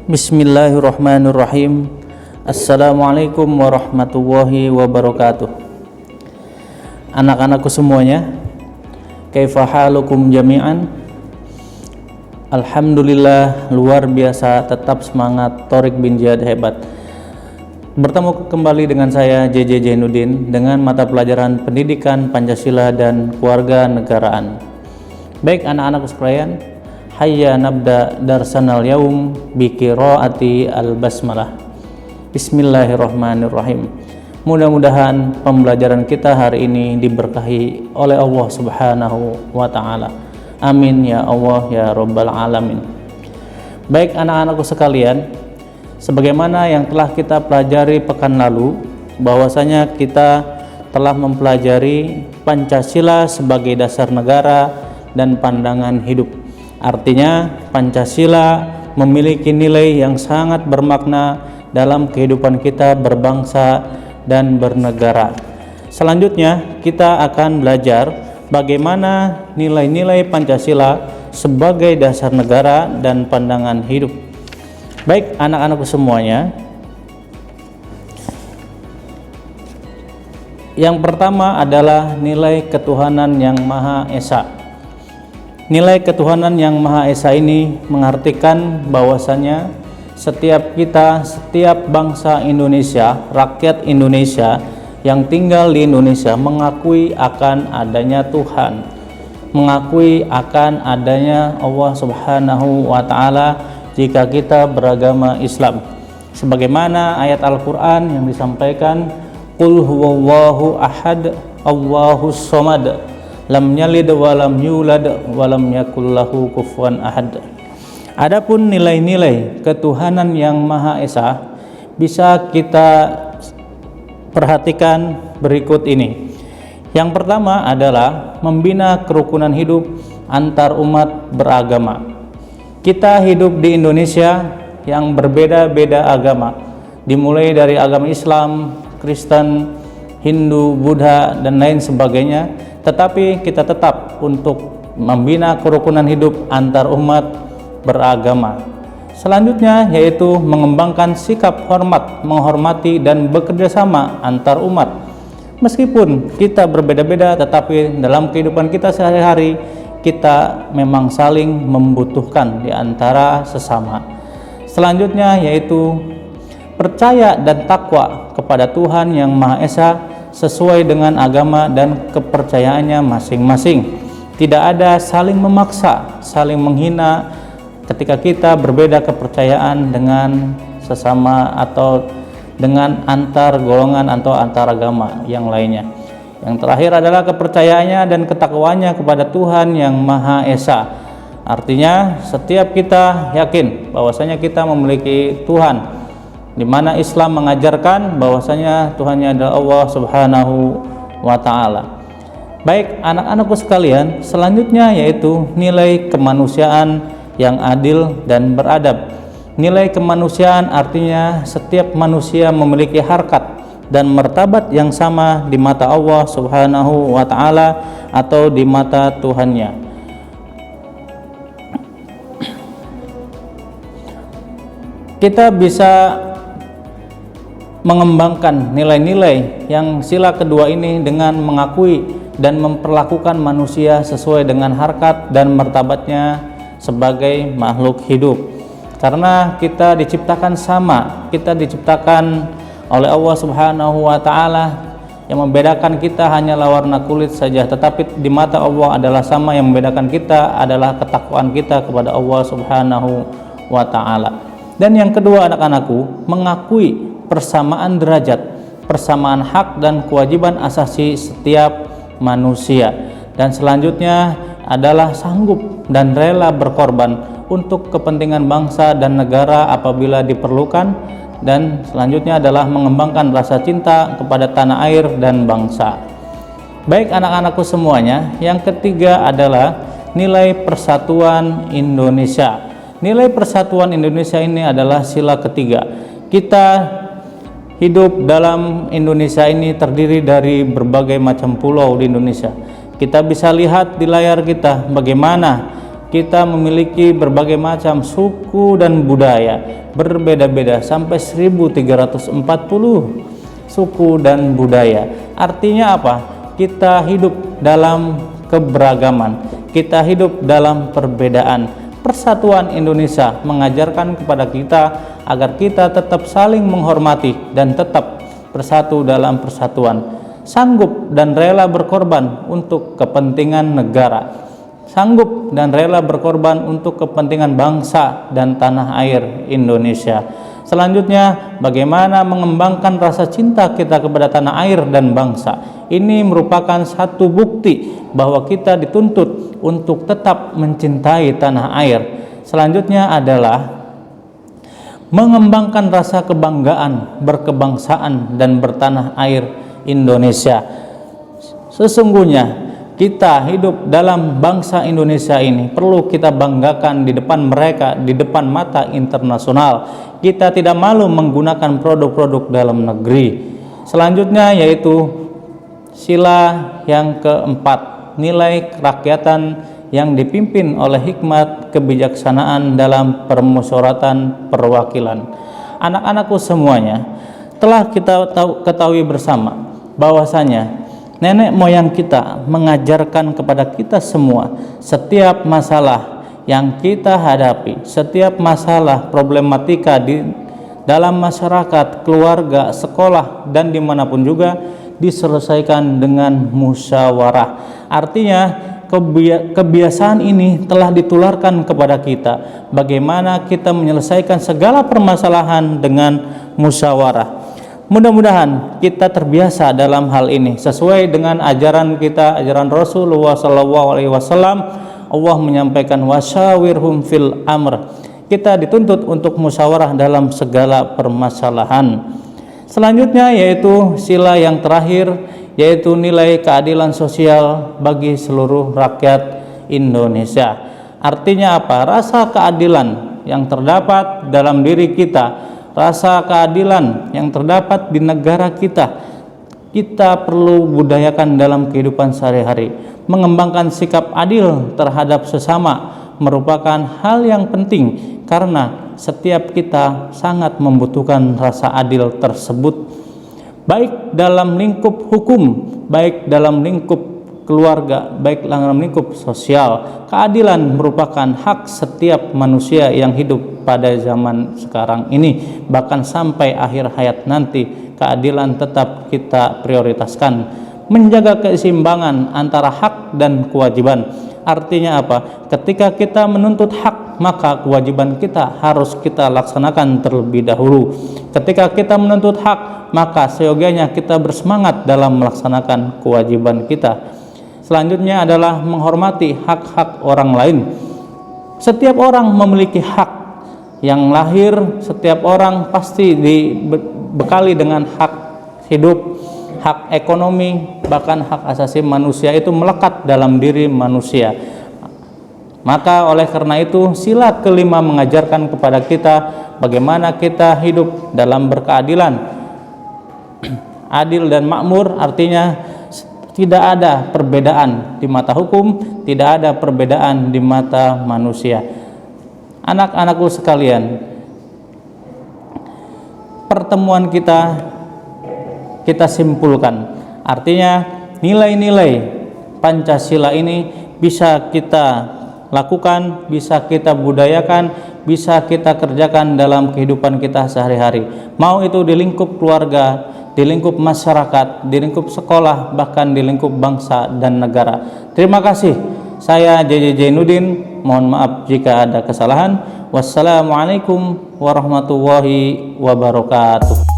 Bismillahirrahmanirrahim. Assalamualaikum warahmatullahi wabarakatuh. Anak-anakku semuanya, kaifa halukum jami'an? Alhamdulillah, luar biasa, tetap semangat, Thorik bin Ziyad hebat. Bertemu kembali dengan saya JJ Jainuddin dengan mata pelajaran Pendidikan Pancasila dan Kewarganegaraan. Baik anak-anakku sekalian, hayya nabda darsanal yaum bi qiraati al-basmalah. Bismillahirrahmanirrahim. Mudah-mudahan pembelajaran kita hari ini diberkahi oleh Allah Subhanahu wa taala. Amin ya Allah ya rabbal alamin. Baik anak-anakku sekalian, sebagaimana yang telah kita pelajari pekan lalu, bahwasanya kita telah mempelajari Pancasila sebagai dasar negara dan pandangan hidup. Artinya Pancasila memiliki nilai yang sangat bermakna dalam kehidupan kita berbangsa dan bernegara. Selanjutnya kita akan belajar bagaimana nilai-nilai Pancasila sebagai dasar negara dan pandangan hidup. Baik anak-anakku semuanya, yang pertama adalah nilai ketuhanan yang Maha Esa. Nilai ketuhanan yang Maha Esa ini mengartikan bahwasanya setiap kita, setiap bangsa Indonesia, rakyat Indonesia yang tinggal di Indonesia mengakui akan adanya Tuhan, mengakui akan adanya Allah Subhanahu wa taala jika kita beragama Islam. Sebagaimana ayat Al-Qur'an yang disampaikan, qul huwallahu ahad, Allahus somad, lam yalid wa lam yulad wa lam yakul lahu kufuwan ahad. Adapun nilai-nilai ketuhanan yang Maha Esa bisa kita perhatikan berikut ini. Yang pertama adalah membina kerukunan hidup antar umat beragama. Kita hidup di Indonesia yang berbeda-beda agama, dimulai dari agama Islam, Kristen, Hindu, Buddha, dan lain sebagainya, tetapi kita tetap untuk membina kerukunan hidup antar umat beragama. Selanjutnya yaitu mengembangkan sikap hormat, menghormati dan bekerja sama antar umat. Meskipun kita berbeda-beda, tetapi dalam kehidupan kita sehari-hari kita memang saling membutuhkan di antara sesama. Selanjutnya yaitu percaya dan takwa kepada Tuhan yang Maha Esa sesuai dengan agama dan kepercayaannya masing-masing. Tidak ada saling memaksa, saling menghina ketika kita berbeda kepercayaan dengan sesama atau dengan antar golongan atau antar agama yang lainnya. Yang terakhir adalah kepercayaannya dan ketakwaannya kepada Tuhan yang Maha Esa. Artinya setiap kita yakin bahwasanya kita memiliki Tuhan, di mana Islam mengajarkan bahwasanya Tuhannya adalah Allah Subhanahu wa taala. Baik anak-anakku sekalian, selanjutnya yaitu nilai kemanusiaan yang adil dan beradab. Nilai kemanusiaan artinya setiap manusia memiliki harkat dan martabat yang sama di mata Allah Subhanahu wa taala atau di mata Tuhannya. Kita bisa mengembangkan nilai-nilai yang sila kedua ini dengan mengakui dan memperlakukan manusia sesuai dengan harkat dan martabatnya sebagai makhluk hidup. Karena kita diciptakan sama, kita diciptakan oleh Allah Subhanahu wa taala. Yang membedakan kita hanyalah warna kulit saja, tetapi di mata Allah adalah sama. Yang membedakan kita adalah ketakwaan kita kepada Allah Subhanahu wa taala. Dan yang kedua anak-anakku, mengakui persamaan derajat, persamaan hak dan kewajiban asasi setiap manusia. Dan selanjutnya adalah sanggup dan rela berkorban untuk kepentingan bangsa dan negara apabila diperlukan. Dan selanjutnya adalah mengembangkan rasa cinta kepada tanah air dan bangsa. Baik anak-anakku semuanya, yang ketiga adalah nilai persatuan Indonesia. Nilai persatuan Indonesia ini adalah sila ketiga. Kita hidup dalam Indonesia ini terdiri dari berbagai macam pulau di Indonesia. Kita bisa lihat di layar kita bagaimana kita memiliki berbagai macam suku dan budaya, berbeda-beda sampai 1340 suku dan budaya. Artinya apa? Kita hidup dalam keberagaman, kita hidup dalam perbedaan. Persatuan Indonesia mengajarkan kepada kita agar kita tetap saling menghormati dan tetap bersatu dalam persatuan, sanggup dan rela berkorban untuk kepentingan negara, sanggup dan rela berkorban untuk kepentingan bangsa dan tanah air Indonesia. Selanjutnya, bagaimana mengembangkan rasa cinta kita kepada tanah air dan bangsa. Ini merupakan satu bukti bahwa kita dituntut untuk tetap mencintai tanah air. Selanjutnya adalah mengembangkan rasa kebanggaan berkebangsaan dan bertanah air Indonesia. Sesungguhnya kita hidup dalam bangsa Indonesia ini perlu kita banggakan di depan mereka, di depan mata internasional. Kita tidak malu menggunakan produk-produk dalam negeri. Selanjutnya yaitu sila yang keempat, nilai kerakyatan yang dipimpin oleh hikmat kebijaksanaan dalam permusyawaratan perwakilan. Anak-anakku semuanya, telah kita ketahui bersama bahwasanya nenek moyang kita mengajarkan kepada kita semua, setiap masalah yang kita hadapi, setiap masalah problematika di dalam masyarakat, keluarga, sekolah, dan dimanapun juga diselesaikan dengan musyawarah. Artinya kebiasaan ini telah ditularkan kepada kita, bagaimana kita menyelesaikan segala permasalahan dengan musyawarah. Mudah-mudahan kita terbiasa dalam hal ini sesuai dengan ajaran kita, ajaran Rasulullah SAW. Allah menyampaikan wasyawirhum fil amr. Kita dituntut untuk musyawarah dalam segala permasalahan. Selanjutnya yaitu sila yang terakhir, yaitu nilai keadilan sosial bagi seluruh rakyat Indonesia. Artinya apa? Rasa keadilan yang terdapat dalam diri kita, rasa keadilan yang terdapat di negara kita, kita perlu budayakan dalam kehidupan sehari-hari. Mengembangkan sikap adil terhadap sesama merupakan hal yang penting, karena setiap kita sangat membutuhkan rasa adil tersebut, baik dalam lingkup hukum, baik dalam lingkup keluarga, baik dalam lingkup sosial. Keadilan merupakan hak setiap manusia yang hidup pada zaman sekarang ini, bahkan sampai akhir hayat nanti keadilan tetap kita prioritaskan. Menjaga keseimbangan antara hak dan kewajiban. Artinya apa? Ketika kita menuntut hak, maka kewajiban kita harus kita laksanakan terlebih dahulu. Ketika kita menuntut hak, maka seyogianya kita bersemangat dalam melaksanakan kewajiban kita. Selanjutnya adalah menghormati hak-hak orang lain. Setiap orang memiliki hak yang lahir, setiap orang pasti dibekali dengan hak hidup, hak ekonomi, bahkan hak asasi manusia itu melekat dalam diri manusia. Maka oleh karena itu sila kelima mengajarkan kepada kita bagaimana kita hidup dalam berkeadilan. Adil dan makmur artinya tidak ada perbedaan di mata hukum, tidak ada perbedaan di mata manusia. Anak-anakku sekalian, pertemuan kita simpulkan, artinya nilai-nilai Pancasila ini bisa kita lakukan, bisa kita budayakan, bisa kita kerjakan dalam kehidupan kita sehari-hari, mau itu di lingkup keluarga, di lingkup masyarakat, di lingkup sekolah, bahkan di lingkup bangsa dan negara. Terima kasih. Saya JJ Jainuddin, mohon maaf jika ada kesalahan. Wassalamualaikum warahmatullahi wabarakatuh.